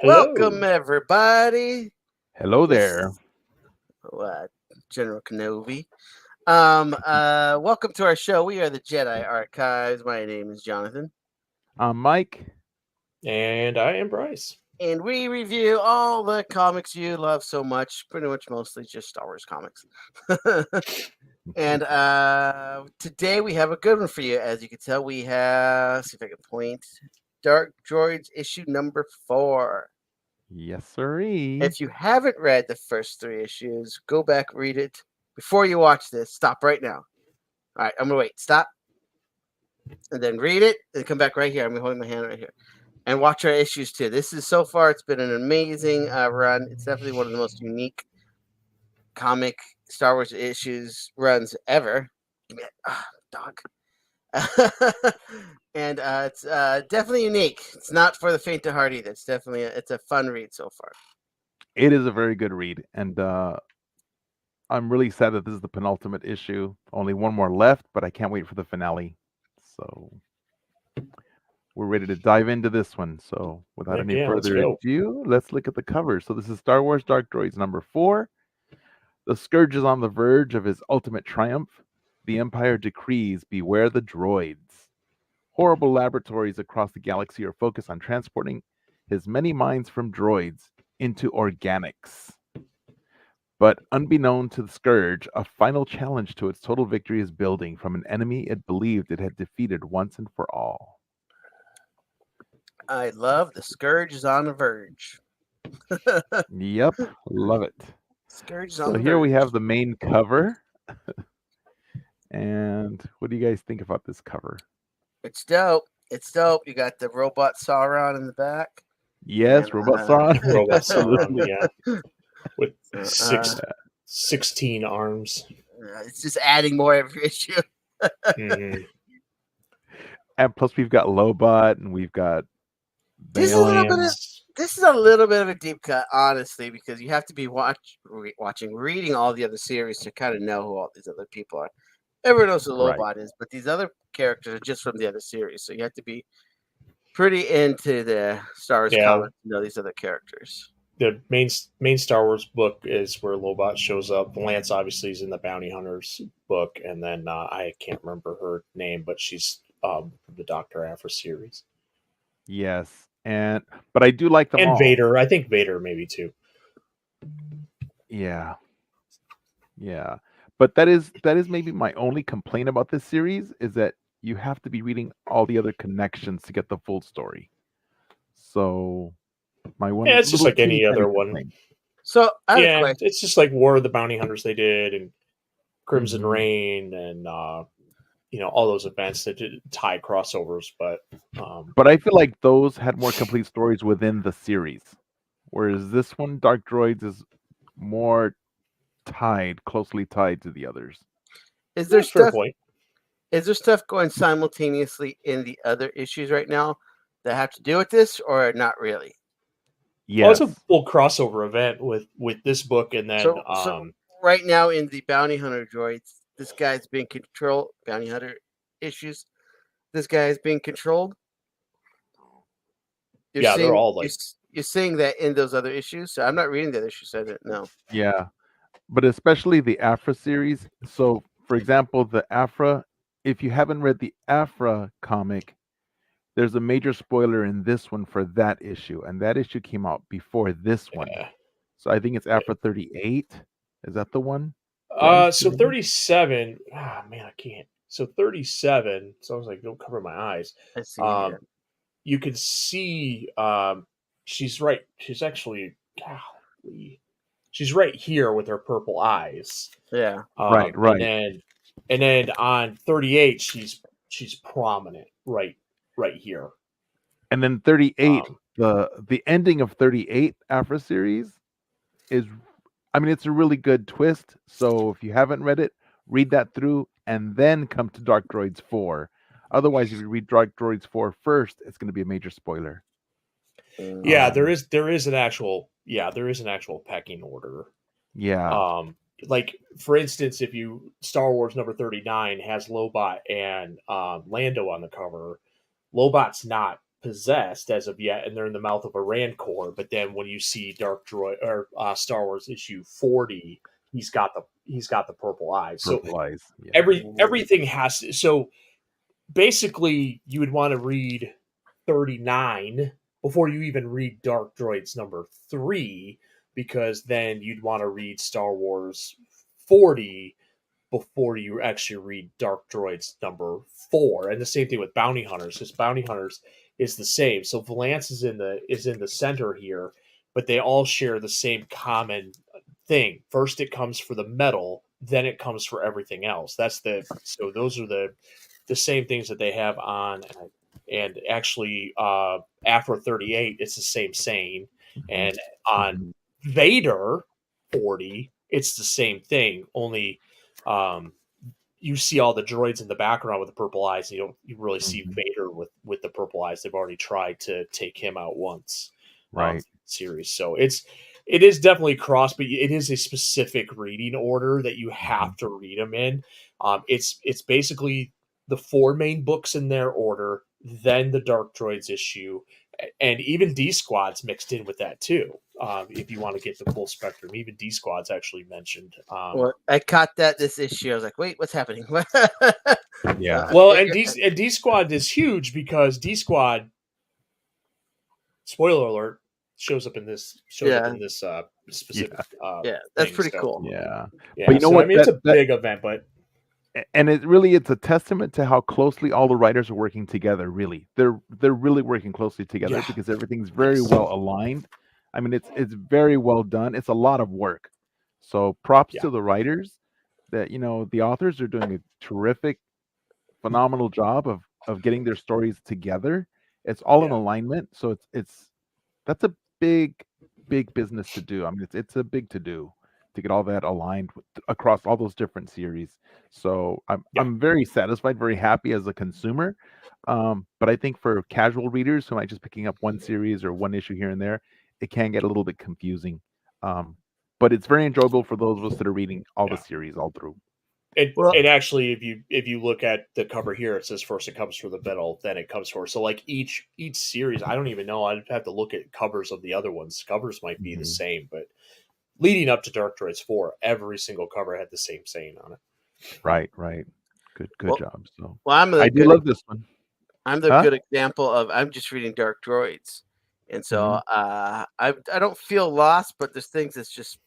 Hello. Welcome, everybody. Hello This there. is General Kenobi. Welcome to our show. We are the Jedi Archives. My name is Jonathan, I'm Mike. And I am Bryce. and we review all the comics you love so much. Pretty much, mostly just Star Wars comics. And today we have a good one for you. As you can tell, we have. See if I can point. Dark Droids issue number 4. Yes, sirree. If you haven't read the first 3 issues, go back, read it before you watch this. Stop right now. All right, I'm gonna wait. Stop, and then read it, and come back right here. I'm gonna hold my hand right here, and watch our issues too. This is so far. It's been an amazing run. It's definitely one of the most unique comic Star Wars issues runs ever. Give me that dog. And it's definitely unique. It's not for the faint of heart either. It's definitely it's a fun read so far. It is a very good read, and I'm really sad that this is the penultimate issue. Only one more left, but I can't wait for the finale. So we're ready to dive into this one. So without any Let's further go. ado, let's look at the cover. So this is Star Wars Dark Droids number 4. The Scourge is on the verge of his ultimate triumph. The Empire decrees, beware the droids. Horrible laboratories across the galaxy are focused on transporting his many minds from droids into organics. But unbeknown to the Scourge, a final challenge to its total victory is building from an enemy it believed it had defeated once and for all. I love the Scourge is on the verge. Yep, love it. Scourge is on So the here we verge. have the main cover. And what do you guys think about this cover? It's dope. It's dope. You got the robot Sauron in the back. Yes, And, Robot Sauron. Robot Sauron, Absolutely. yeah. With 16 arms. It's just adding more every issue. Mhm. And plus we've got Lobot and we've got This is a little bit of Aliens. this is a little bit of a deep cut, honestly, because you have to be reading all the other series to kind of know who all these other people are. Everyone knows who Right. Lobot is, but these other characters are just from the other series, so you have to be pretty into the Star Wars Yeah. comics to know these other characters. The main Star Wars book is where Lobot shows up. Lance obviously is in the Bounty Hunters book, and then I can't remember her name, but she's from the Dr. Aphra series. Yes. But I do like them And all. Vader. I think Vader maybe too. Yeah. Yeah. But that is maybe my only complaint about this series is that you have to be reading all the other connections to get the full story. So my one Yeah, it's just little like any teeny tiny other one. complaint. So I have a Yeah, question. it's just like War of the Bounty Hunters they did, and Crimson Mhm. Reign, and all those events that did tie crossovers. But But I feel like those had more complete stories within the series. Whereas this one, Dark Droids, is more closely tied to the others. Is there fair stuff? point. Is there stuff going simultaneously in the other issues right now that have to do with this, or not really? Well, Yes. it's a full crossover event with this book, and then So right now in the Bounty Hunter droids, this guy's being controlled. Bounty Hunter issues. This guy is being controlled. they're all like You're seeing that in those other issues. So I'm not reading the other issues. So I didn't know. Yeah. But especially the Afra series. So, for example, the Afra, if you haven't read the Afra comic, there's a major spoiler in this one for that issue. And that issue came out before this one. So I think it's Afra 38. Is that the one? So 37. Man, I can't. So 37. So I was like, don't cover my eyes. I see. Yeah. You can see she's right. She's actually golly. She's right here with her purple eyes. Yeah. Right. And then on 38, she's prominent right here. And then 38, the ending of 38 Afra series is, I mean, it's a really good twist. So if you haven't read it, read that through and then come to Dark Droids 4. Otherwise, if you read Dark Droids 4 first, it's going to be a major spoiler. Yeah, there is an actual pecking order. Yeah. Like for instance, if you Star Wars number 39 has Lobot and Lando on the cover, Lobot's not possessed as of yet, and they're in the mouth of a Rancor. But then when you see Dark Droid or Star Wars issue 40, he's got the purple eyes. Purple eyes. Yeah. Everything has to, so basically you would want to read 39 before you even read Dark Droids number 3, because then you'd want to read Star Wars 40 before you actually read Dark Droids number 4. And the same thing with Bounty Hunters, because Bounty Hunters is the same. So Valance is in the center here, but they all share the same common thing. First it comes for the metal, then it comes for everything else. So those are the same things that they have on. And actually after 38 it's the same saying, and on Vader 40 it's the same thing, only you see all the droids in the background with the purple eyes, and you really see Vader with the purple eyes. They've already tried to take him out once, right? Series. So it is definitely cross, but it is a specific reading order that you have to read them in. It's basically the 4 main books in their order, then the Dark Droids issue, and even D Squad's mixed in with that too. If you want to get the full spectrum, even D Squad's actually mentioned. Well, I caught that this issue. I was like, wait, what's happening? Yeah. Well, and D Squad is huge because D Squad, spoiler alert, shows up in this specific. Yeah, that's thing, pretty so, cool. Yeah. Yeah, But you know so, what? I mean, it's a big event, but and it's a testament to how closely all the writers are working together. Really, they're really working closely together because everything's very well aligned. I mean, it's very well done. It's a lot of work. So props to the writers. That the authors are doing a terrific, phenomenal job of getting their stories together. It's all in alignment. So that's a big business to do. I mean, it's a big to do to get all that aligned across all those different series. So I'm very satisfied, very happy as a consumer. But I think for casual readers who might just picking up one series or one issue here and there, it can get a little bit confusing. But it's very enjoyable for those of us that are reading all the series all through. And actually, if you look at the cover here, it says first it comes for the metal, then it comes for. So like each series, I don't even know. I'd have to look at covers of the other ones. Covers might be the same, but leading up to Dark Droids 4, every single cover had the same saying on it. Right. Good job. So I do love this one. I'm the good example of I'm just reading Dark Droids, and so I don't feel lost, but there's things that's just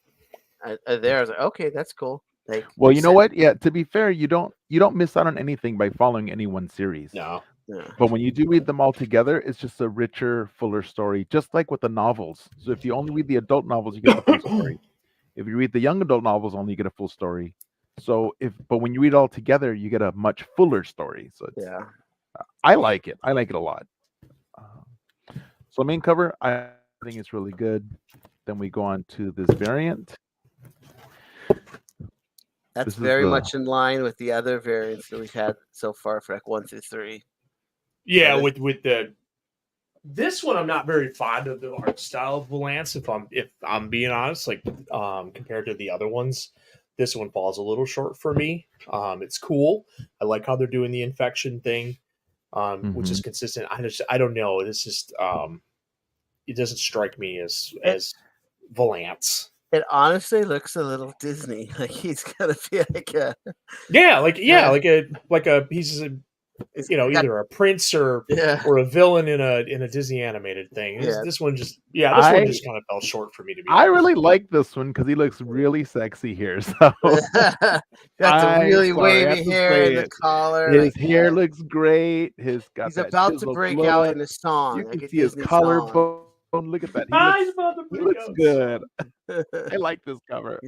there. I was like, okay, that's cool. Like, well, you know what? Yeah, to be fair, you don't miss out on anything by following any one series. No. But when you do read them all together, it's just a richer, fuller story, just like with the novels. So if you only read the adult novels, you get the full story. If you read the young adult novels, only you get a full story. So but when you read it all together, you get a much fuller story. So I like it. I like it a lot. So main cover, I think it's really good. Then we go on to this variant. That's very much in line with the other variants that we've had so far for like 1 through 3. Yeah, with this one, I'm not very fond of the art style of Valance. If I'm being honest, like compared to the other ones, this one falls a little short for me. It's cool. I like how they're doing the infection thing, which is consistent. I don't know. This just it doesn't strike me as Valance. It honestly looks a little Disney. Like he's gonna be like a like a he's either a prince or a villain in a Disney animated thing. This one just kind of fell short for me to be. I really like this one because he looks really sexy here. So got the really wavy hair and the collar. His hair looks great. He's about to break out in a song. You can see his collarbone. Look at that. He looks good. I like this cover.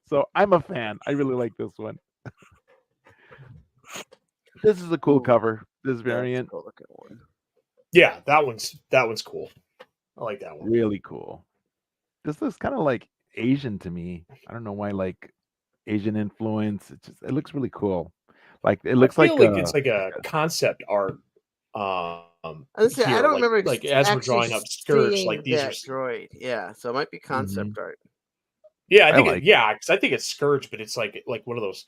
So I'm a fan. I really like this one. This is a cool cover. This variant. Cool looking one. Yeah, that one's cool. I like that one. Really cool. This looks kind of like Asian to me. I don't know why, like Asian influence. It looks really cool. Like it looks like it's like a concept art. I don't remember like as we're drawing up Scourge, like these are droid. Yeah, so it might be concept art. Yeah, I think because I think it's Scourge, but it's like one of those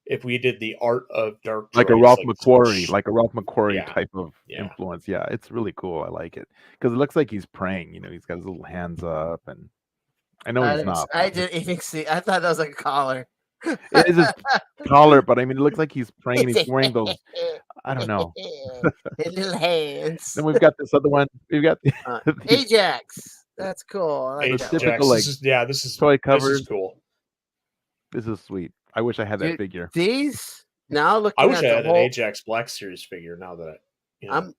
if we did the art of Dark Droids, like a Ralph McQuarrie yeah, type of yeah. influence. Yeah, it's really cool. I like it because it looks like he's praying. He's got his little hands up, and I know he's not. I didn't even see. I thought that was like a collar. It is his collar, but I mean, it looks like he's praying. And he's wearing those. I don't know. His little hands. Then we've got this other one. We've got the Ajax. That's cool. I like The that typical, one. like, this is toy This covers. is cool. This is sweet. I wish I had that Dude, figure. These now looking I wish at I the had whole, an Ajax Black Series figure. Now that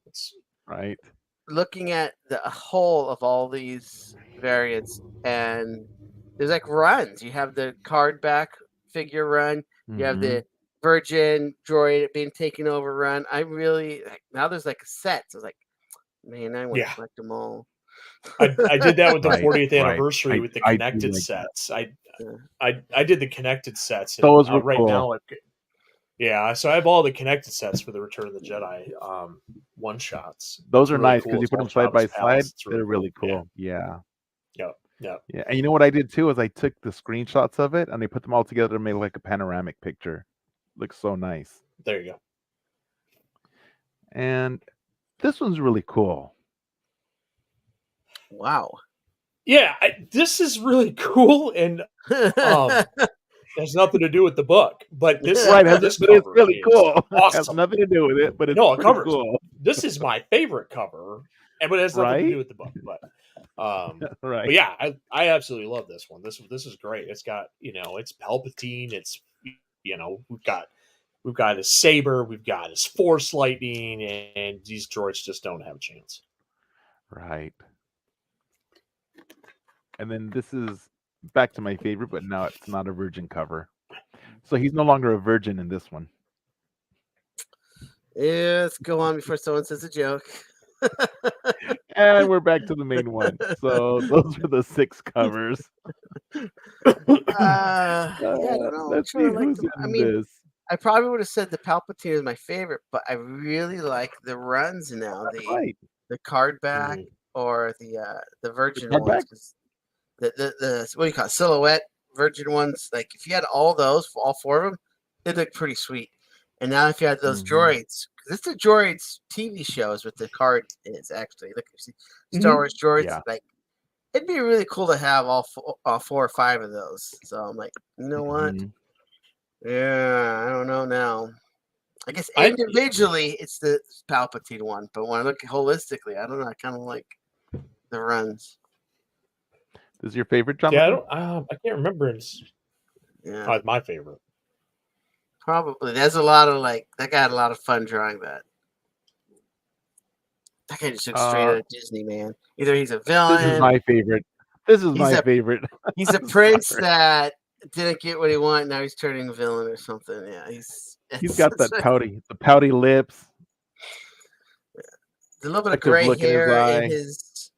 it's Right. looking at the whole of all these variants, and there's like runs. You have the card back figure run. You have Mhm. the Virgin Droid being taken over run. I really now there's like a set. So it's like, man, I want to Yeah. collect them all. I did that with the Right, 40th right. anniversary with the I do connected like that. sets. I did the connected sets. And, Those were right cool. now, so I have all the connected sets for the Return of the Jedi one shots. Those are really nice cool. because you It's put all them side by Jabba's palace. side. It's They're really cool. Yeah. Yep. Yeah. And you know what I did too is I took the screenshots of it and I put them all together to make like a panoramic picture. Looks so nice. There you go. And this one's really cool. Wow. Yeah, this is really cool, and has nothing to do with the book. But this Right, this but it's cover really is cool. It has awesome. nothing to do with it, but it's No, pretty cover's cool. This is my favorite cover, but it has nothing to Right? do with the book. But Right. but yeah, I absolutely love this one. This is great. It's got it's Palpatine. It's we've got his saber, we've got his Force lightning, and these droids just don't have a chance. Right. And then this is back to my favorite, but now it's not a virgin cover. So he's no longer a virgin in this one. Yeah, let's go on before someone says a joke. And we're back to the main one. So those are the 6 covers. Yeah, I don't know. Let's see who's in this. I probably would have said the Palpatine is my favorite, but I really like the runs now. Right. The card back Mhm. or the Virgin card ones. 'Cause the what do you call it? Silhouette Virgin ones. Like if you had all those, all 4 of them, they look pretty sweet. And now if you had those droids, because it's the Droids TV shows with the card is actually look, you see Star Wars droids. Yeah. Like it'd be really cool to have all 4 or 5 of those. So I'm like, you know what? Mhm. Yeah, I don't know now. I guess individually it's the Palpatine one, but when I look holistically, I don't know. I kind of like the runs. This is your favorite, John? Yeah, I can't remember. It's my favorite. Probably. There's a lot of that guy had a lot of fun drawing that. That guy just looks straight out of Disney, man. Either he's a villain. This is my favorite. Favorite. He's a prince that didn't get what he wanted. Now he's turning a villain or something. Yeah, he's got the pouty lips. A little bit of gray hair in his.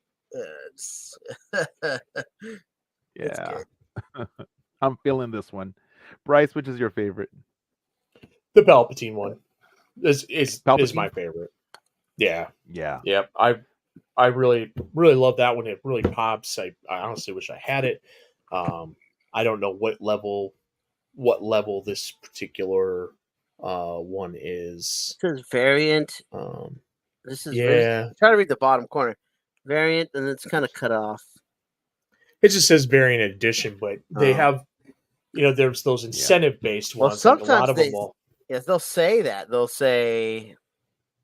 Yeah, I'm feeling this one. Bryce, which is your favorite? The Palpatine one is Palpatine? my favorite. Yeah. Yeah. I really love that one. It really pops. I honestly wish I had it. I don't know what level this particular one is. It says variant. This is try to read the bottom corner. Variant, and it's kind of cut off. It just says variant edition, but they have, there's those incentive based ones. Well, sometimes like a lot of them will. Yes, they'll say that. They'll say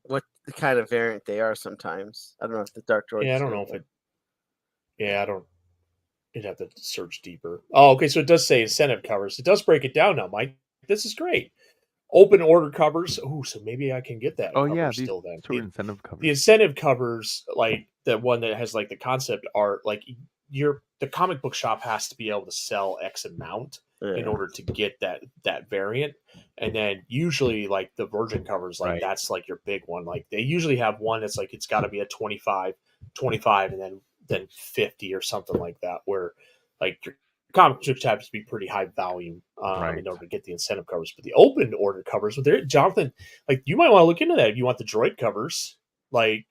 what the kind of variant they are sometimes. I don't know if the Dark Droids. Yeah, I don't know if it. Yeah, I don't. You'd have to search deeper. Oh, okay. So it does say incentive covers. It does break it down now, Mike. This is great. Open order covers. Oh, so maybe I can get that. Oh yeah, these still then. incentive covers. The incentive covers, like the one that has like the concept art, like the comic book shop has to be able to sell X amount in order to get that variant. And then usually like the virgin covers, like that's like your big one. Like they usually have one that's like it's got to be a 25, and then 50 or something like that, where like your comic books have to be pretty high volume in order to get the incentive covers. But the open order covers, Jonathan, like you might want to look into that if you want the droid covers. Like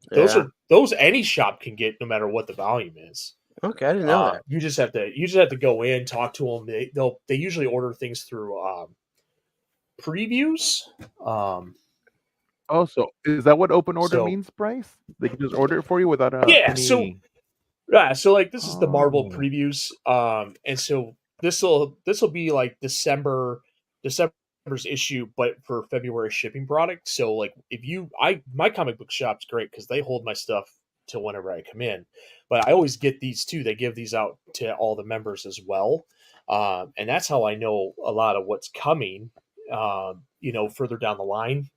those any shop can get no matter what the volume is. Okay, I didn't know that. You just have to go in, talk to them. They usually order things through previews. Oh, so is that what open order So means, Bryce? They can just order it for you without yeah, any. so like this is the Marvel Oh. previews, and so this will be like December's issue, but for February shipping product. So like if my comic book shop's great because they hold my stuff till whenever I come in, but I always get these too. They give these out to all the members as well, and that's how I know a lot of what's coming. Further down the line,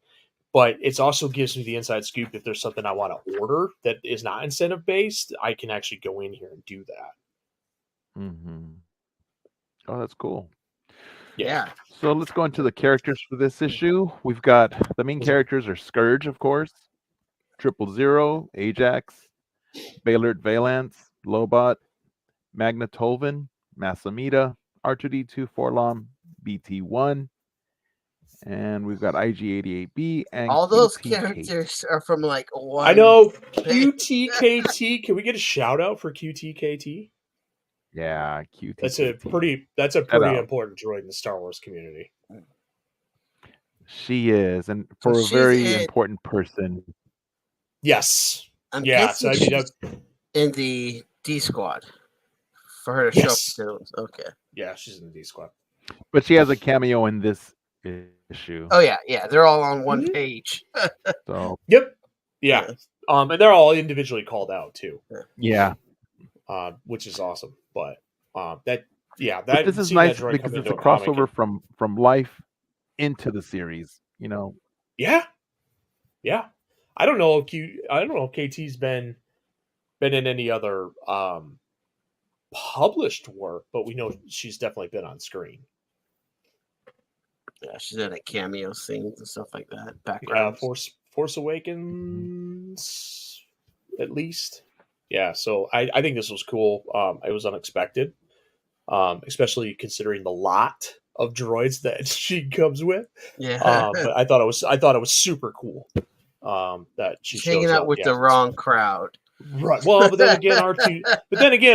but it also gives me the inside scoop. If there's something I want to order that is not incentive based, I can actually go in here and do that. Mm-hmm. Oh, that's cool. Yeah. So let's go into the characters for this issue. We've got the main characters are Scourge, of course, 000, Ajax, Baylord Valance, Lobot, Magna Tolvin, Masamita, R2D2 Forlom, BT1, and we've got IG88B and All those QTK. characters are from like one. I know QTKT. Can we get a shout out for QTKT? Yeah, QTK. That's a pretty important droid in the Star Wars community. She is, and for a very important person. Yes. I'm So I mean, in the D squad for her to show up soon. Okay. Yeah, she's in the D squad. But she has a cameo in this issue. Oh yeah. They're all on one page. So. Yep. Yeah. And they're all individually called out too. Yeah. Which is awesome. But but this is nice because it's a crossover from life into the series, Yeah. I don't know if KT's been in any other published work, but we know she's definitely been on screen. Yeah, she's in a cameo scenes and stuff like that. Background. Force Awakens, at least. Yeah, so I think this was cool. It was unexpected, especially considering the lot of droids that she comes with. Yeah, but I thought it was super cool. That she's hanging out with the wrong crowd. Right. Well, but then again,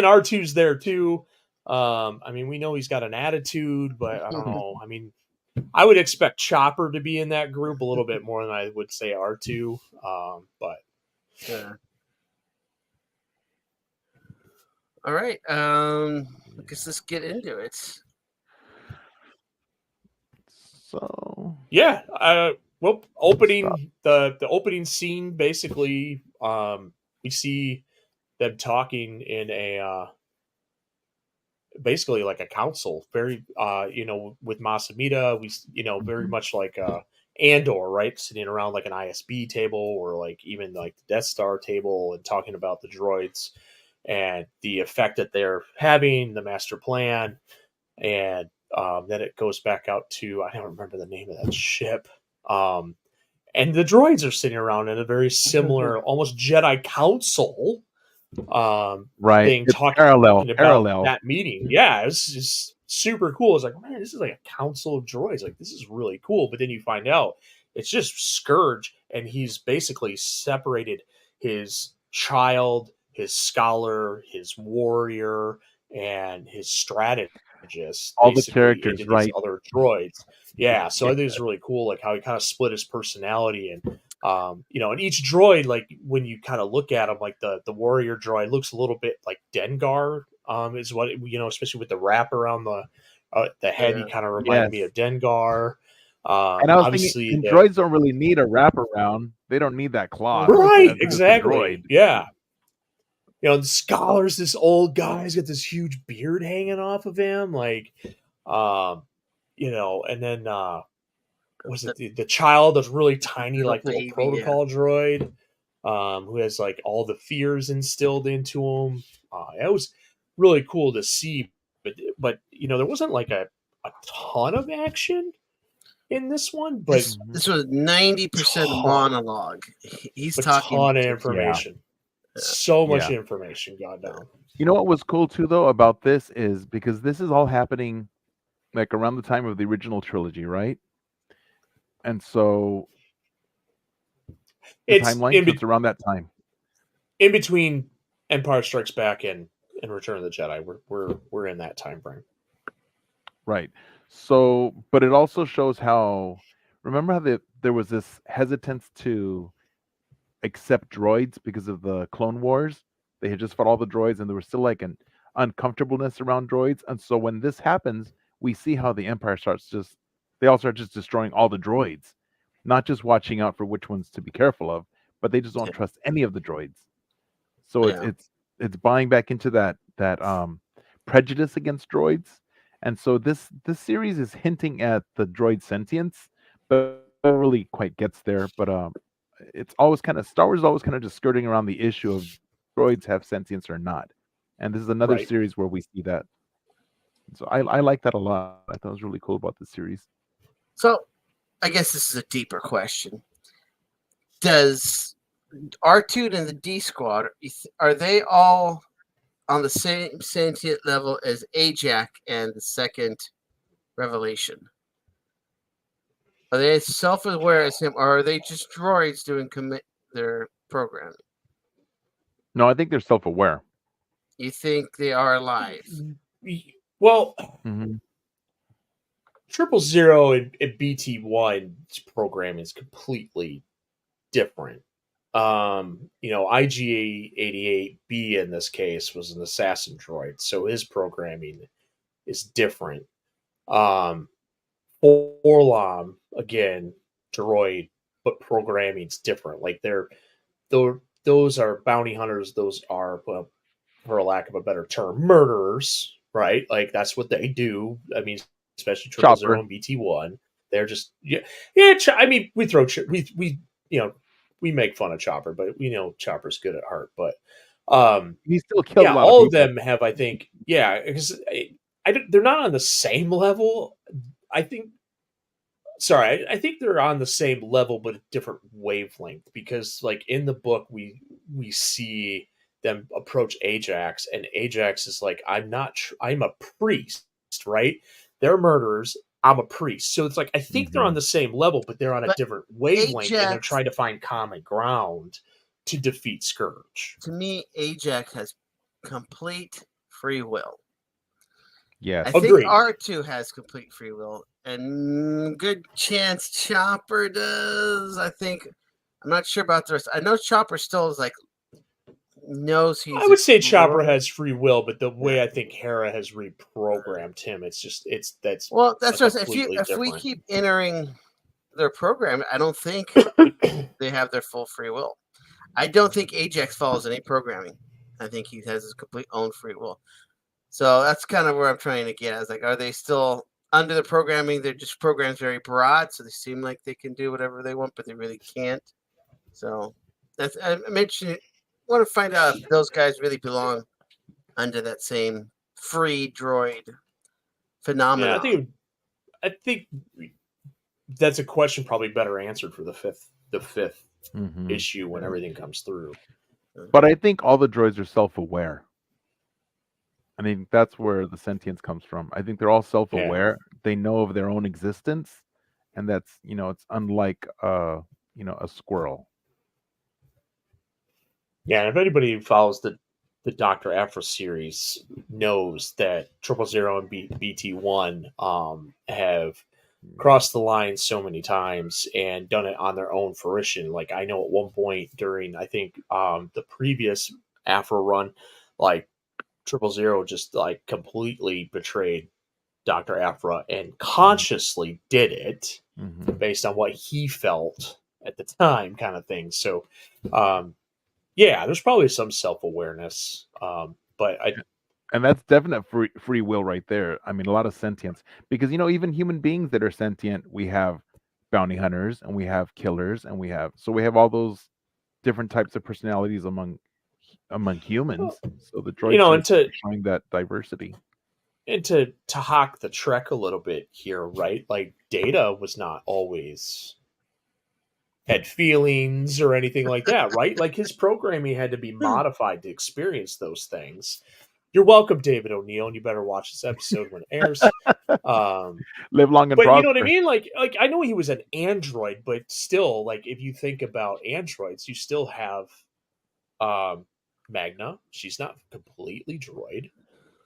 R2's there too. I mean, we know he's got an attitude, but I don't know. I mean, I would expect Chopper to be in that group a little bit more than I would say R2. But yeah. All right. I guess let's get into it. So yeah. Well, the opening scene basically, we see them talking in a basically like a council, very with Masamita, we very much like Andor, right, sitting around like an ISB table or like even like the Death Star table and talking about the droids and the effect that they're having, the master plan, and then it goes back out to, I don't remember the name of that ship, and the droids are sitting around in a very similar, almost Jedi council right thing, it's talking parallel that meeting. Yeah, it was just super cool. It's like, man, this is like a council of droids. Like, this is really cool. But then you find out it's just Scourge, and he's basically separated his child, his scholar, his warrior, and his strategist. All the characters, into right? These other droids. Yeah, so I think it's really cool, like how he kind of split his personality and. And each droid, like when you kind of look at him, like the warrior droid looks a little bit like Dengar, is what especially with the wrap around the head. He kind of reminded me of Dengar. And I was thinking, droids don't really need a wraparound. They don't need that cloth. Right, exactly. Yeah. The scholar's this old guy. He's got this huge beard hanging off of him, like, and then. Was it the child that's really tiny, like little protocol droid, who has like all the fears instilled into him? It was really cool to see, but there wasn't like a ton of action in this one. But this was 90% monologue. He's talking a ton of information. Yeah. So much information got down. You know what was cool too, though, about this is because this is all happening like around the time of the original trilogy, right? And so the timeline, it's around that time. In between Empire Strikes Back and Return of the Jedi, we're in that time frame. Right. So, but it also shows how. Remember how there was this hesitance to accept droids because of the Clone Wars? They had just fought all the droids, and there was still like an uncomfortableness around droids. And so when this happens, we see how the Empire starts just. They all start just destroying all the droids, not just watching out for which ones to be careful of, but they just don't Yeah. trust any of the droids. So Yeah. it's buying back into that prejudice against droids. And so this series is hinting at the droid sentience, but it really quite gets there. But it's always kind of Star Wars is always kind of just skirting around the issue of droids have sentience or not. And this is another Right. series where we see that. So I like that a lot. I thought it was really cool about this series. So I guess this is a deeper question. Does R2 and the D Squad, are they all on the same sentient level as Ajax and the second Revelation? Are they as self-aware as him, or are they just droids doing their programming? No, I think they're self-aware. You think they are alive? Well, Mm-hmm. 000 and BT1's programming is completely different. IG-88B in this case was an assassin droid, so his programming is different. Forlom, again, droid, but programming's different. Like those are bounty hunters. Those are, well, for a lack of a better term, murderers, right? Like that's what they do. I mean, especially 000 Chopper. and BT1. They're just yeah. I mean, we we make fun of Chopper, but we know Chopper's good at heart. But He still killed a yeah, lot of all of people. them have, I think, yeah, because they're not on the same level. I think sorry, I think they're on the same level but a different wavelength, because like in the book we see them approach Ajax, and Ajax is like, I'm a priest, right? They're murderers, I'm a priest. So it's like I think they're Mm-hmm. on the same level, but they're on a But different wavelength, and they're Ajax, trying to find common ground to defeat Scourge. to me, Ajax has complete free will. I Yes. think Agreed. R2 has complete free will, and good chance Chopper does. I'm not sure about the rest. I know Chopper still is like knows I he's a would say Chopper droid. has free will, but the way Yeah. I think Hera has reprogrammed him, that's Well, a that's what I'm saying. completely If we different. keep entering their program, I don't think they have their full free will. I don't think Ajax follows any programming. I think he has his complete own free will. So that's kind of where I'm trying to get. I was like, are they still under the programming? They're just programs very broad, so they seem like they can do whatever they want, but they really can't. So I'm interested. Want to find out if those guys really belong under that same free droid Yeah, phenomenon. I think that's a question probably better answered for the fifth Mm-hmm. issue when everything comes through. But I think all the droids are self-aware. I mean, that's where the sentience comes from. I think they're all Yeah, self-aware. They know of their own existence, and that's it's unlike a squirrel. yeah. And if anybody who follows the Doctor Aphra series knows that 000 and BT1 have crossed the line so many times and done it on their own fruition. Like I know at one point during, I think, the previous Afro run, like 000 just like completely betrayed Dr. Afra and consciously did it Mm-hmm. based on what he felt at the time, kind of thing. So um yeah, there's probably some self-awareness, but I And that's definite free will right there. I mean, a lot of sentience because even human beings that are sentient, we have bounty hunters and we have killers and we have all those different types of personalities among humans. So the droids and are showing that diversity. to hawk the trek a little bit here, right? Like Data was not always had feelings or anything like that, right? Like his programming had to be modified to experience those things. You're welcome, David O'Neill, and you better watch this episode when it airs. Um, Live long and but you know what I prosper. mean? Like I know he was an android, but still, like if you think about androids, you still have Magna. She's not completely droid.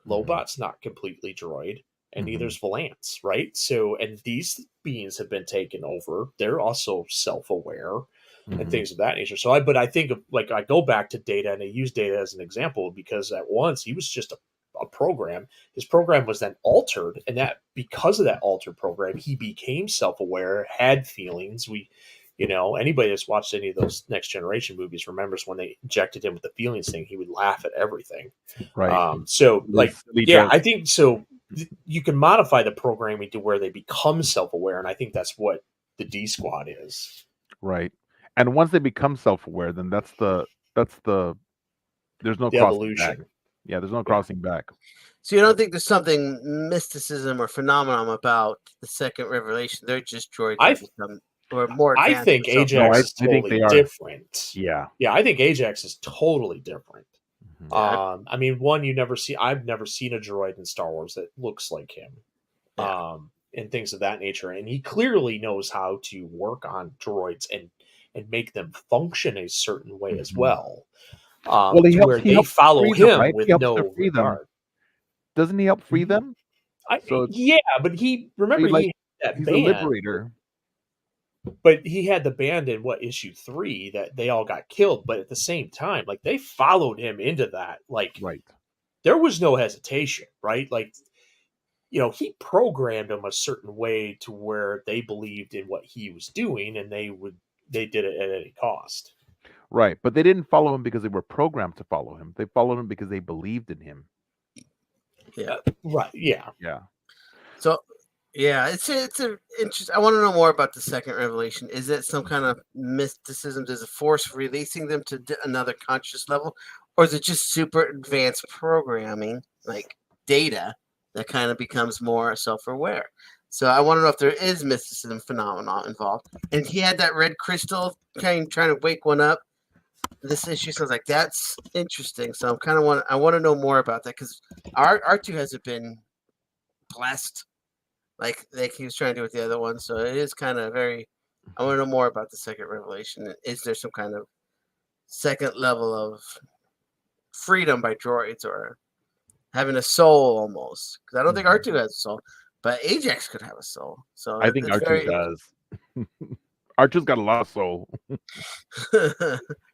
Mhm. Lobot's not completely droid. and Mhm. neither is Valance, right? So, and these beings have been taken over. They're also self-aware and Mhm. things of that nature. So, but I think like I go back to Data, and I use Data as an example because at once he was just a program. His program was then altered, and that because of that altered program, he became self-aware, had feelings. Anybody that's watched any of those Next Generation movies remembers when they injected him with the feelings thing, he would laugh at everything. Right. So, like, Those silly yeah, jokes. I think so. You can modify the programming to where they become self-aware, and I think that's what the D Squad is. Right. And once they become self-aware, then that's the there's no The crossing back. evolution. Yeah, there's no Yeah. crossing back. So you don't think there's something mysticism or phenomenon about the second revelation? They're just droids I that become or more I advanced. think or No, Ajax I, self-aware. is I think totally they are. different. Yeah. Yeah, I think Ajax is totally different. Mhm. Yeah. I mean, one I've never seen a droid in Star Wars that looks like him, Yeah. and things of that nature. And he clearly knows how to work on droids and make them function a certain way as Mhm. well, Well, to where he they helps follow free them, him right? with He helps to no free them. regard. Doesn't he help free Mhm. them? So Yeah, but he remember like he had that he's a band. liberator. But he had the band in what issue 3 that they all got killed. But at the same time, like they followed him into that. Like Right. there was no hesitation, right? Like he programmed them a certain way to where they believed in what he was doing, and they did it at any cost. Right. But they didn't follow him because they were programmed to follow him. They followed him because they believed in him. Yeah. Right? Yeah. Yeah. So yeah, it's a interesting. I want to know more about the second revelation. Is it some kind of mysticism? Is a force releasing them to another conscious level, or is it just super advanced programming like Data that kind of becomes more self-aware? So I want to know if there is mysticism phenomenon involved. And he had that red crystal kind of trying to wake one up. This issue sounds like that's interesting. So I want to know more about that because R2 hasn't been blessed like he was trying to do with the other one. So it is kind of very. I want to know more about the second revelation. Is there some kind of second level of freedom by droids or having a soul almost? Because I don't think R2 has a soul, but Ajax could have a soul. So I think it's R2 very. does. R2's got a lot of soul.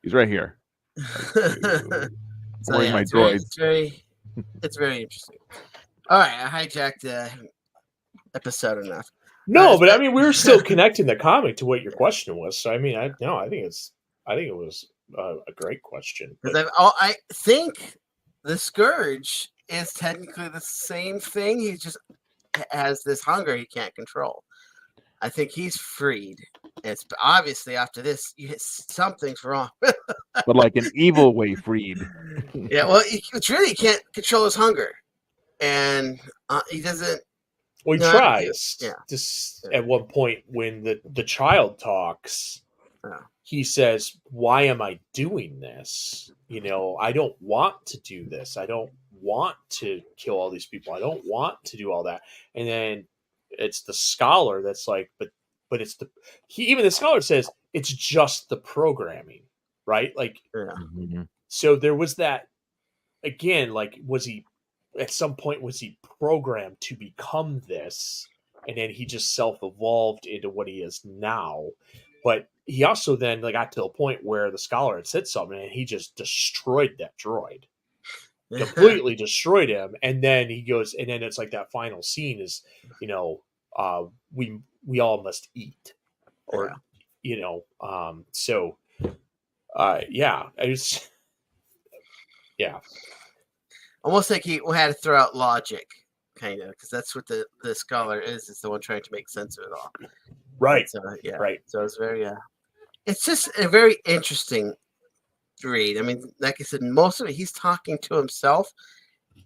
He's right here. I'm So wearing yeah, my it's very, droids. it's very, it's very interesting. All right, I hijacked the episode enough. No, but I mean, we were still connecting the comic to what your question was. So I mean, I think it was a great question. Because But I think the Scourge is technically the same thing. He just has this hunger he can't control. I think he's freed. It's obviously after this, something's wrong. But like an evil way freed. Yeah, well, it's really he can't control his hunger, and he doesn't. well, he know how to do. tries. Yeah, Just yeah. at one point when the child talks, Yeah. he says, "Why am I doing this? I don't want to do this. I don't want to kill all these people. I don't want to do all that." And then it's the scholar that's like, but it's even the scholar says it's just the programming, right? Like, Yeah. Mhm. so there was that again. Like, was he at some point was he programmed to become this, and then he just self-evolved into what he is now? But he also then got to a point where the scholar had said something, and he just destroyed that droid, completely destroyed him. And then he goes, and then it's like that final scene is, you know, uh, we all must eat, or so yeah, it's yeah, Almost like he had to throw out logic, kind of, because that's what the scholar is the one trying to make sense of it all. right, So yeah, right. so it's very it's just a very interesting read. I mean, like I said, most of it he's talking to himself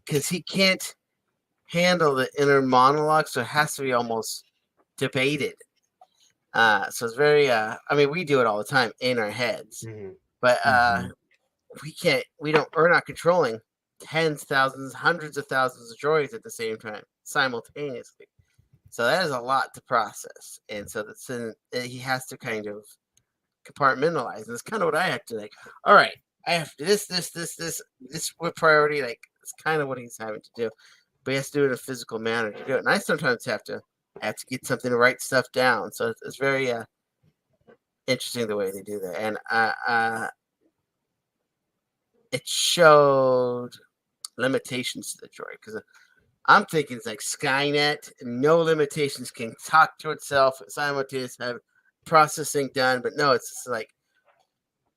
because he can't handle the inner monologue, so it has to be almost debated. So it's very I mean, we do it all the time in our heads, Mm-hmm. but Mhm. we're not controlling tens, thousands, hundreds of thousands of droids at the same time simultaneously. So that is a lot to process, and so he has to kind of compartmentalize. And it's kind of what I have to like. All right, I have to this what priority. Like it's kind of what he's having to do. but he has to do it in a physical manner to do it. And I sometimes have to get something to write stuff down. So it's very interesting the way they do that. And it showed limitations to the droid, because I'm thinking it's like Skynet, no limitations, can talk to itself simultaneously, have processing done. But no, it's just like,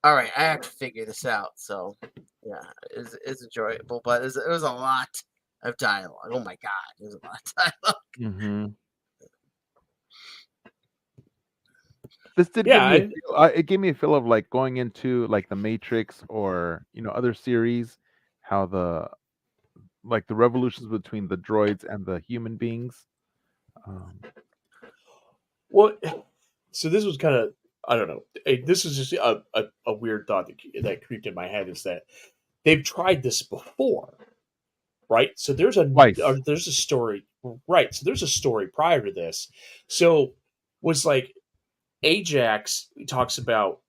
all right, I have to figure this out. So yeah, it's enjoyable, but it was a lot of dialogue. Oh my god, it was a lot of dialogue. Mm-hmm. This did Yeah, give me it gave me a feel of like going into like the Matrix or other series, how the revolutions between the droids and the human beings. well, so this was kind of, I don't know. This is just a weird thought that creeped in my head, is that they've tried this before, right? So Twice. there's a story, right? So there's a story prior to this. So was like Ajax talks about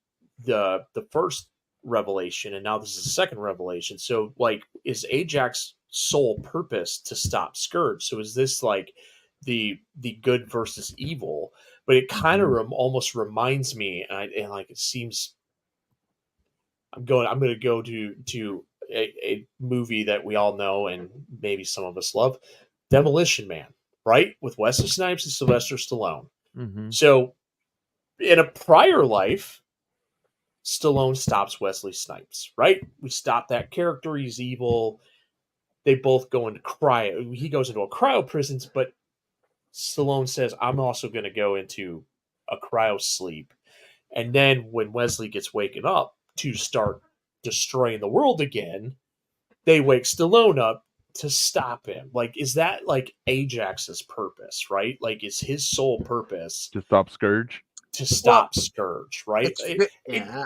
the first revelation, and now this is the second revelation. So like, is Ajax's sole purpose to stop Scourge? So is this like the good versus evil? But it kind of almost reminds me, and like it seems, I'm going to go to a movie that we all know and maybe some of us love, Demolition Man, right, with Wesley Snipes and Sylvester Stallone. Mm-hmm. So in a prior life, Stallone stops Wesley Snipes, right? We stop that character. He's evil. They both go into cryo. He goes into a cryo prison, but Stallone says, I'm also going to go into a cryo sleep. And then when Wesley gets waken up to start destroying the world again, they wake Stallone up to stop him. Like, is that like Ajax's purpose, right? Like, is his sole purpose To stop Scourge? to stop Scourge, right? Yeah.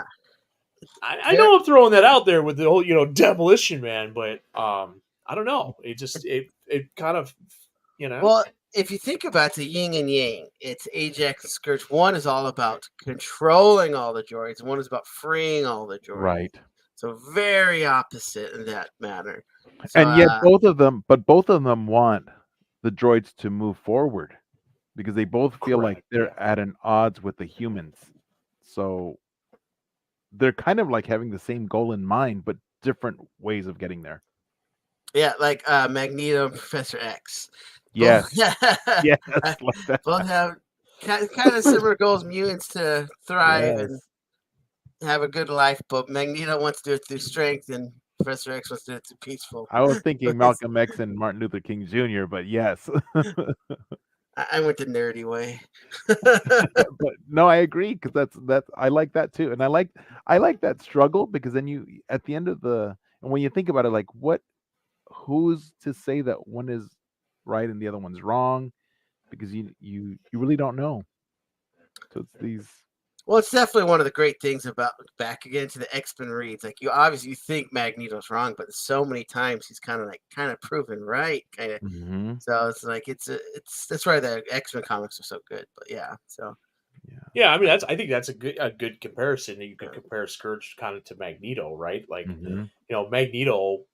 I know I'm throwing that out there with the whole, Demolition Man, but I don't know. It just it kind of, Well, if you think about the yin and yang, it's Ajax and Scourge. One is all about controlling all the droids, and one is about freeing all the droids. Right. So very opposite in that manner. So, And yet both of them want the droids to move forward, because they both feel like they're at an odds with the humans. So they're kind of like having the same goal in mind, but different ways of getting there. yeah, like Magneto and Professor X. Yes. Both, Yes. Like that. both have kind of similar goals: mutants to thrive and have a good life. But Magneto wants to do it through strength, and Professor X wants to do it through peaceful. I was thinking Malcolm X and Martin Luther King Jr., but yes. I went the nerdy way. But no, I agree, because that's I like that too, and I like that struggle, because then you, at the end of and when you think about it, like, who's to say that one is right and the other one's wrong, because you really don't know. So it's these. Well, it's definitely one of the great things about, back again to the X-Men reads. Like, you obviously think Magneto's wrong, but so many times he's kind of proven right, kind of. Mm-hmm. So it's like it's that's why the X-Men comics are so good. But yeah, so yeah. I mean, I think that's a good comparison. That you could compare Scourge kind of to Magneto, right? Like, Magneto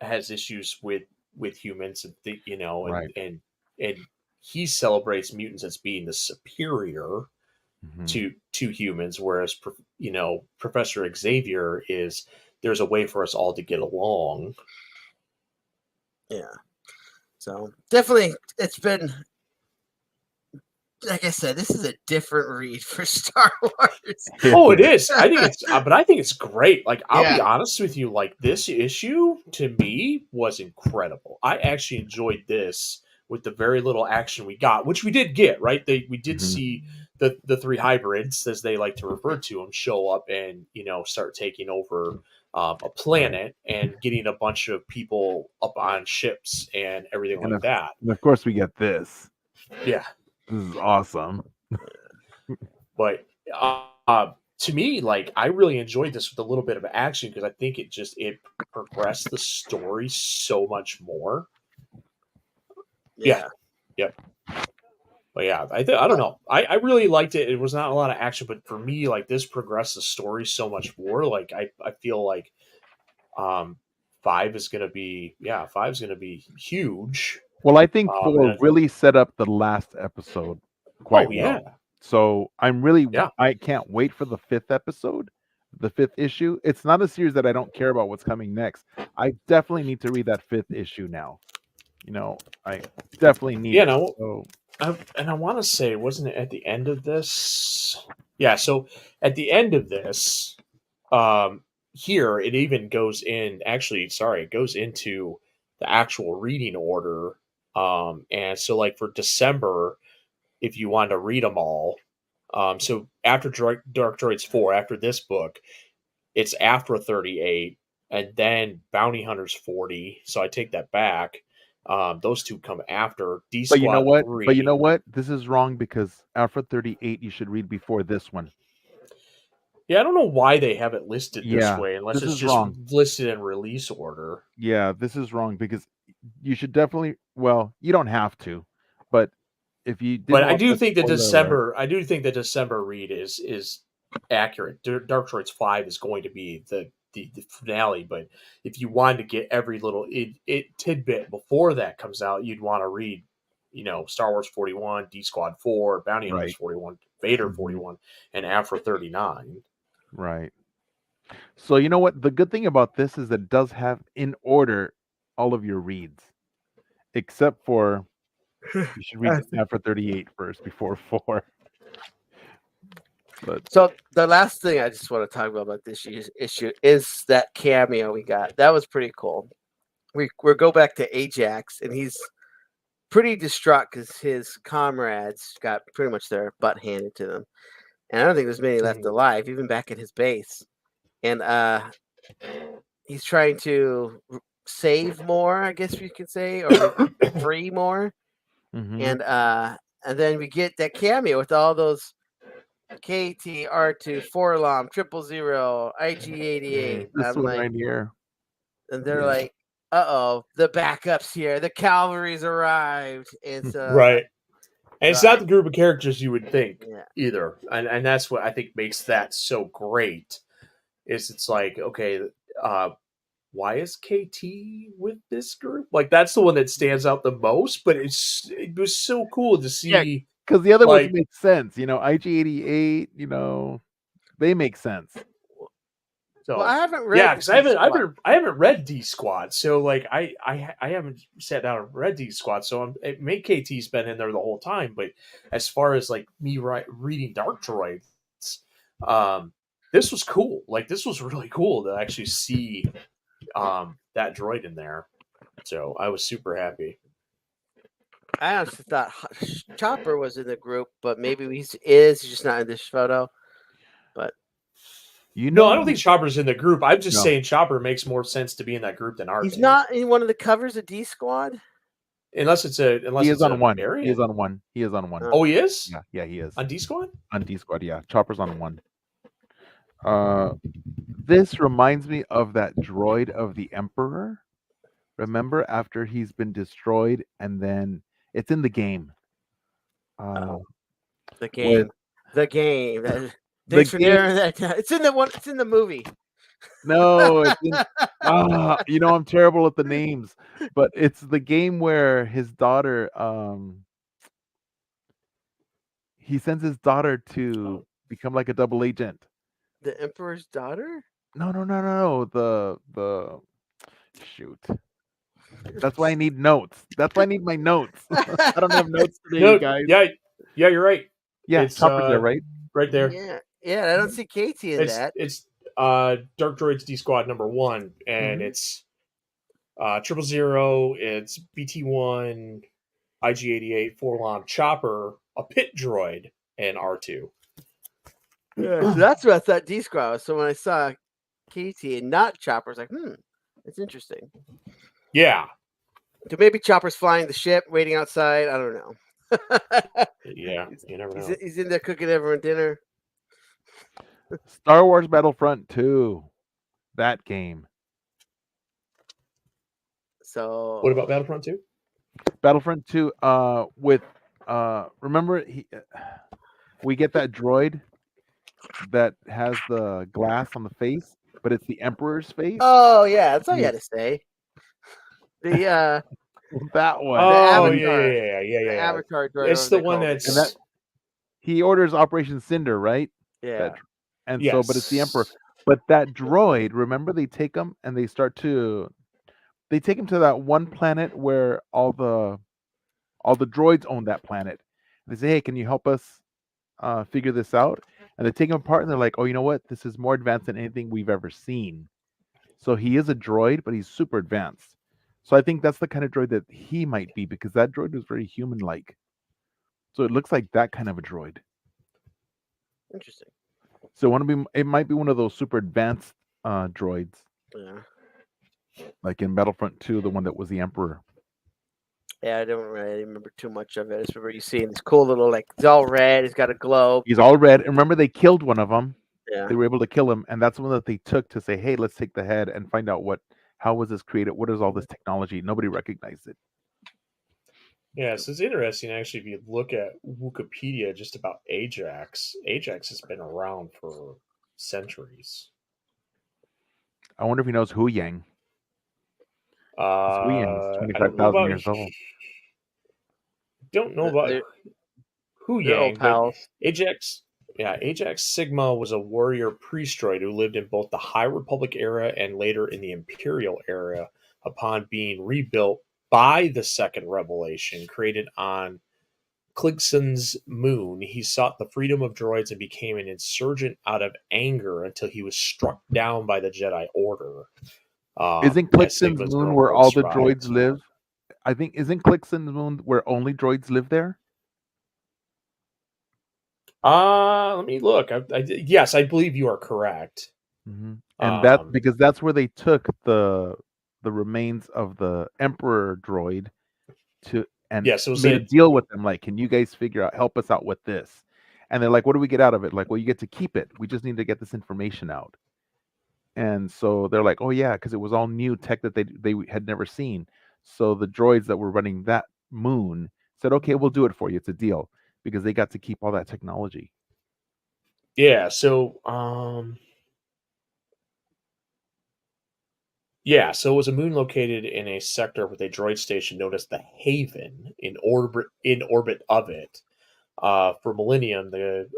has issues with humans, and Right. and he celebrates mutants as being the superior to humans, whereas Professor Xavier is, there's a way for us all to get along. yeah. So definitely, it's been, like I said, this is a different read for Star Wars. Oh, it is. I think it's great. Like, I'll be honest with you, like, this issue to me was incredible. I actually enjoyed this with the very little action we got, which we did get, right? We did see the three hybrids, as they like to refer to them, show up and start taking over a planet and getting a bunch of people up on ships and everything like that. And of course, we get this. Yeah, this is awesome. But to me, like, I really enjoyed this with a little bit of action, because I think it progressed the story so much more. Yeah. Yep. But yeah, I don't know. I really liked it. It was not a lot of action, but for me, like, this progressed the story so much more. Like, I feel like 5 is going to be huge. Well, I think 4 And- really set up the last episode quite well. So I can't wait for the 5th episode, the 5th issue. It's not a series that I don't care about what's coming next. I definitely need to read that 5th issue now. I definitely need it. So, and I want to say, wasn't it at the end of this? Yeah, so at the end of this, here it even goes in. Actually, sorry, it goes into the actual reading order. And so like for December, if you want to read them all, so after Dark Droids 4, after this book, it's Afra 38, and then Bounty Hunters 40. So I take that back. Those two come after D but you know Squad what? 3. But you know what? This is wrong because Alpha 38 you should read before this one. Yeah, I don't know why they have it listed this way, unless this it's is just wrong. listed in release order. Yeah, this is wrong because you should definitely. Well, you don't have to, but if you didn't, But I want do the think the spoiler alert- December read is accurate. Dark Droids 5 is going to be the finale, but if you wanted to get every little tidbit before that comes out, you'd want to read, Star Wars 41, D Squad 4, Bounty Hunters Right. 41, Vader Mhm. 41, and Afra 39. Right. So you know what? The good thing about this is that it does have in order all of your reads, except for you should read Alpha 38 first before 4. But So the last thing I just want to talk about this issue is that cameo we got. That was pretty cool. We go back to Ajax, and he's pretty distraught because his comrades got pretty much their butt handed to them, and I don't think there's many left alive, even back at his base. And he's trying to save more, I guess you could say, or free more. Mhm. And then we get that cameo with all those KT, R2, Forlom, 000, IG88. This I'm one like, right here. and they're Yeah. like, uh-oh, the backup's here. The cavalry's arrived. And so, Right. And it's so not the group of characters you would think yeah. either. And that's what I think makes that so great. Is it's like, okay, why is KT with this group? Like that's the one that stands out the most, but it was so cool to see. Because the other like, ones make sense. IG88, they make sense. So Well, I haven't read. because I haven't read D Squad, so like I haven't sat down and read D Squad, so KT's been in there the whole time. But as far as like me reading Dark Droids, this was cool. Like this was really cool to actually see that droid in there. So I was super happy. I honestly thought Chopper was in the group, but maybe he's just not in this photo. But No, I don't think Chopper's in the group. I'm just No. saying Chopper makes more sense to be in that group than R2. he's not in one of the covers of D Squad. Unless He it's is on one. variant. He is on one. He is on one. Oh, he is? Yeah, he is. On D Squad? On D Squad, yeah. Chopper's on one. This reminds me of that droid of the Emperor. Remember, after he's been destroyed, and then it's in the game. The game. The game. Thanks for narrowing that down. It's in the one. It's in the movie. No, it's in, I'm terrible at the names, but it's the game where his daughter, he sends his daughter to become like a double agent. The Emperor's daughter? No. The shoot. That's why I need notes. That's why I need my notes. I don't have notes today, you guys. Yeah, you're right. Yeah, it's Chopper's there, right? Right there. Yeah. I don't see KT in that. It's Dark Droids D Squad number 1, and it's 000. It's BT1, IG88, Forlom, Chopper, a pit droid, and R2. Yeah, so that's what I thought D Squad was. So when I saw KT and not Chopper, I was like, it's interesting. Yeah. So maybe Chopper's flying the ship, waiting outside. I don't know. Yeah, you never know. He's in there cooking everyone dinner. Star Wars Battlefront 2. That game. So what about Battlefront 2? Battlefront 2 with remember we get that droid that has the glass on the face. but it's the Emperor's face. Oh yeah, that's all you Yeah. had to say. The That one. Oh And Avatar. yeah. the Avatar droid. It's Whatever the they one called it. And that that's he orders Operation Cinder, right? Yeah. And so, but it's the Emperor. yes. But that droid, remember, they take him and they take him to that one planet where all the droids own that planet. They say, hey, can you help us figure this out? And they take him apart and they're like, oh, you know what? This is more advanced than anything we've ever seen. So he is a droid, but he's super advanced. So I think that's the kind of droid that he might be because that droid was very human-like. So it looks like that kind of a droid. Interesting. So it might be one of those super advanced droids, Yeah. like in Battlefront 2, the one that was the Emperor. Yeah, I don't really remember too much of it. I just remember you seeing this cool little it's all red. He's got a globe. He's all red. And remember, they killed one of them. Yeah. They were able to kill him, and that's one that they took to say, hey, let's take the head and find out how was this created? What is all this technology? Nobody recognized it. Yeah, so it's interesting actually if you look at Wikipedia just about Ajax. Ajax has been around for centuries. I wonder if he knows Hu Yang. Hu Yang's I don't know 25,000 about years old. don't know about They're, Hu they're old Yang, but pals. Ajax Sigma was a warrior priest droid who lived in both the High Republic era and later in the Imperial era. Upon being rebuilt by the Second Revelation, created on Kligson's moon, he sought the freedom of droids and became an insurgent out of anger until he was struck down by the Jedi Order. Isn't As Kligson's Sigma's moon drone where all the survived. droids live? I think isn't Kligson's moon where only droids live there? Let me look. Yes, I believe you are correct. Mm-hmm. And because that's where they took the remains of the Emperor droid and yes, it was made a deal with them. Like, can you guys help us out with this? And they're like, what do we get out of it? Like, well, you get to keep it. We just need to get this information out. And so they're like, oh yeah, because it was all new tech that they had never seen. So the droids that were running that moon said, okay, we'll do it for you. It's a deal because they got to keep all that technology. Yeah, so so it was a moon located in a sector with a droid station known as the Haven in orbit of it. For millennium, the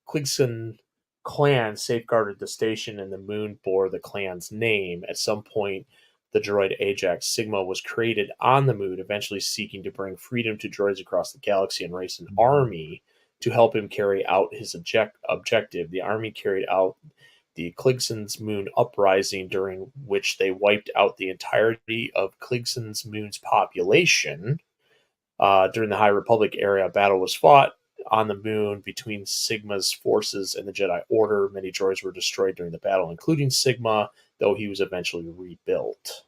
Kligson clan safeguarded the station, and the moon bore the clan's name. At some point, the droid Ajax Sigma was created on the moon, eventually seeking to bring freedom to droids across the galaxy and raise an army to help him carry out his objective. The army carried out the Kligson's moon uprising, during which they wiped out the entirety of Kligson's moon's population. During the High Republic era, a battle was fought on the moon between Sigma's forces and the Jedi Order. Many droids were destroyed during the battle, including Sigma, though he was eventually rebuilt.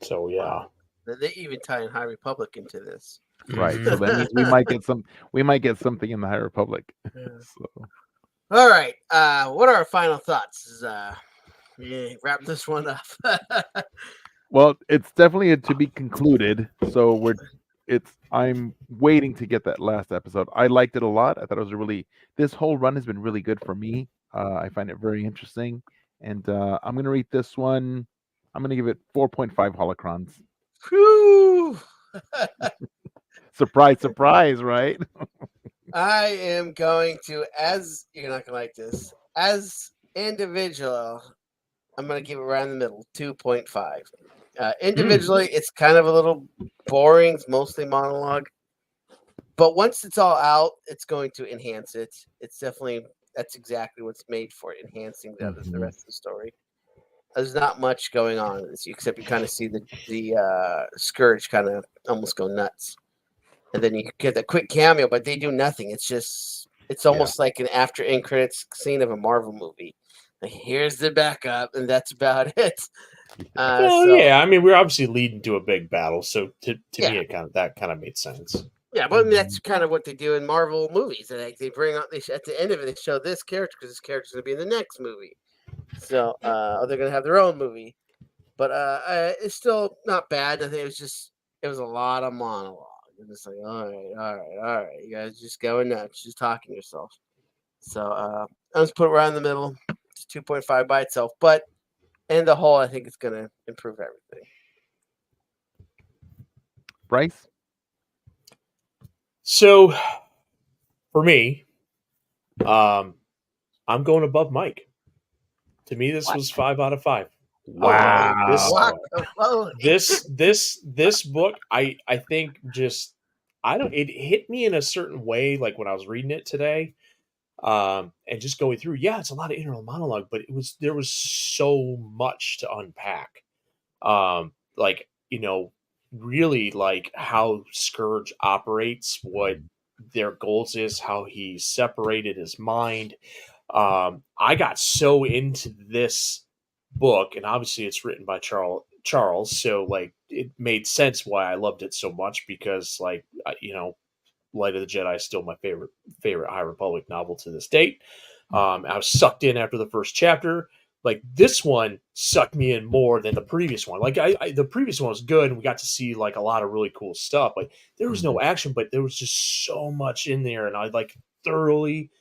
So yeah. Wow. They even tie in High Republic into this. Right. So that means we might get something in the High Republic. Yeah. So. All right. What are our final thoughts? Wrap this one up. Well, it's definitely to be concluded. So I'm waiting to get that last episode. I liked it a lot. I thought it was this whole run has been really good for me. I find it very interesting. And I'm going to rate this one. I'm going to give it 4.5 holocrons. Whew. Surprise, surprise, right? I am going to, as you're not going to like this, as individual, I'm going to give it right in the middle, 2.5. Individually, it's kind of a little boring. It's mostly monologue. But once it's all out, it's going to enhance it. It's definitely, that's exactly what's made for it, enhancing the rest of the story. There's not much going on except you kind of see the Scourge kind of almost go nuts. And then you get a quick cameo, but they do nothing. It's almost like an after end credits scene of a Marvel movie. Like, here's the backup, and that's about it. I mean, we're obviously leading to a big battle, so to me, that kind of made sense. Yeah, but I mean, that's kind of what they do in Marvel movies. They bring out at the end of it, they show this character because this character's going to be in the next movie. So, they're going to have their own movie. But it's still not bad. I think it was a lot of monologue. And it's like, all right. You guys just going nuts, just talking to yourself. So I'll just put it right in the middle. It's 2.5 by itself, but in the whole, I think it's going to improve everything. Bryce? So for me, I'm going above Mike. To me, this was 5 out of 5. Wow. This book, I think just it hit me in a certain way, like when I was reading it today, and just going through. Yeah, it's a lot of internal monologue, but there was so much to unpack. Like really like how Scourge operates, what their goals is, how he separated his mind. I got so into this book, and obviously it's written by Charles, so like it made sense why I loved it so much, because like Light of the Jedi is still my favorite High Republic novel to this date. I was sucked in after the first chapter. Like this one sucked me in more than the previous one. Like the previous one was good, and we got to see like a lot of really cool stuff. Like there was no action, but there was just so much in there, and I like thoroughly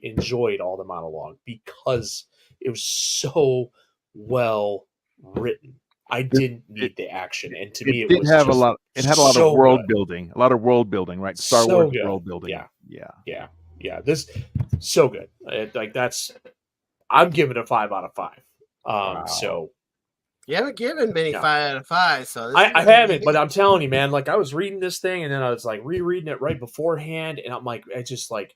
enjoyed all the monologue because it was so well written. I didn't need the action, and to me, it did was have just a lot. It had a lot of so world good. building. A lot of world building, right? Star So Wars good. world building. Yeah. This so good. I'm giving it a 5 out of 5. Wow. So you haven't given many 5 out of 5, so this I haven't, but I'm telling you, man. Like I was reading this thing, and then I was like rereading it right beforehand, and I'm like, it's just like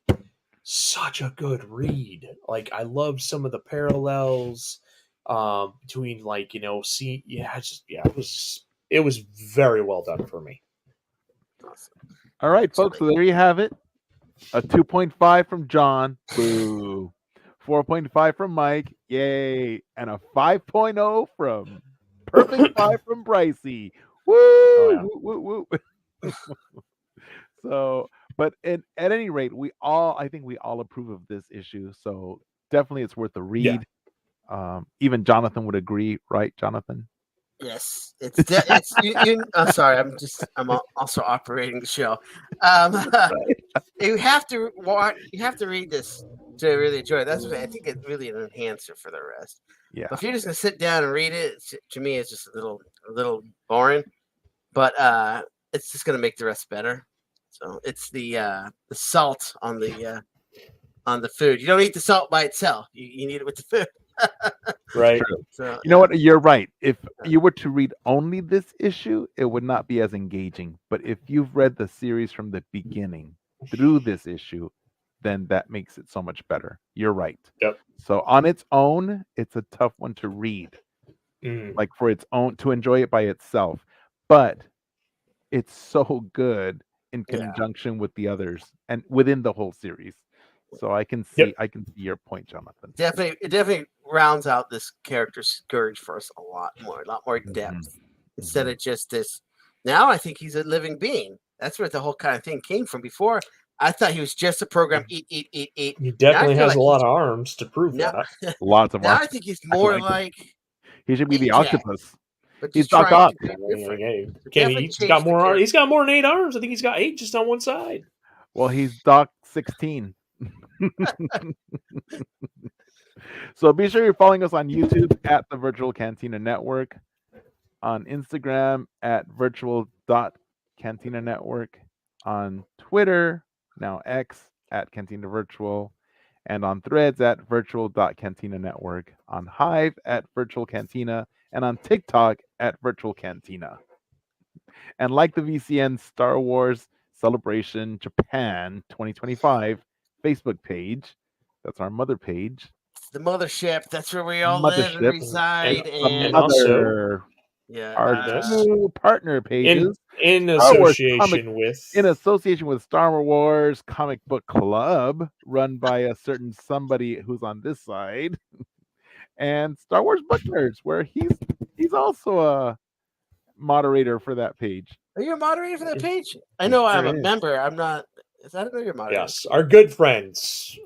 such a good read. Like I love some of the parallels between like it was very well done for me. All right, folks. So there you have it. A 2.5 from John. Boo. 4.5 from Mike. Yay. And a 5.0 from Perfect 5 from Brycey. Woo! Oh, yeah. Woo, woo. So, but at any rate, I think we all approve of this issue. So definitely it's worth a read. Yeah. Even Jonathan would agree, right, Jonathan? Yes, I'm sorry. I'm also operating the show. You have to read this to really enjoy it. That's what I think. It's really an enhancer for the rest. Yeah. But if you're just gonna sit down and read it, to me, it's just a little boring. But it's just gonna make the rest better. So it's the salt on the food. You don't eat the salt by itself. You need it with the food. Right. So, you know what? You're right. If you were to read only this issue, it would not be as engaging. But if you've read the series from the beginning through this issue, then that makes it so much better. You're right. Yep. So on its own, it's a tough one to read. Like for its own, to enjoy it by itself. But it's so good in conjunction with the others and within the whole series. So I can see your point, Jonathan. It definitely rounds out this character Scourge for us a lot more depth instead of just this. Now I think he's a living being. That's where the whole kind of thing came from. Before I thought he was just a program. Eat. He definitely has a lot of arms to prove that. Lots of arms. I think he's more like he should be the octopus. But he's Doc Ock. He's got more arms. He's got more than 8 arms. I think he's got 8 just on one side. Well, he's Doc 16. So be sure you're following us on YouTube at the Virtual Cantina Network, on Instagram at virtual.cantina network, on Twitter, now X, at Cantina Virtual, and on Threads at virtual.cantina network, on Hive at Virtual Cantina, and on TikTok at Virtual Cantina. And like the VCN Star Wars Celebration Japan 2025 Facebook page, that's our mother page. It's the mothership. That's where we all live and reside. And also, our two partner pages in association with Star Wars Comic Book Club, run by a certain somebody who's on this side, and Star Wars Book Nerds, where he's also a moderator for that page. Are you a moderator for that page? I know I'm a member. I'm not. I don't know you're a moderator. Yes, our good friends.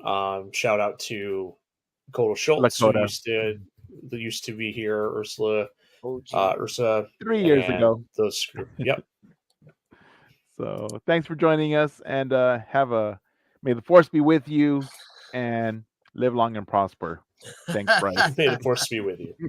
Shout out to Kotal Schultz, who used to be here. Ursa 3 years ago. Yep. So thanks for joining us, and have a May the force be with you and live long and prosper. Thanks, Bryce. May the force be with you.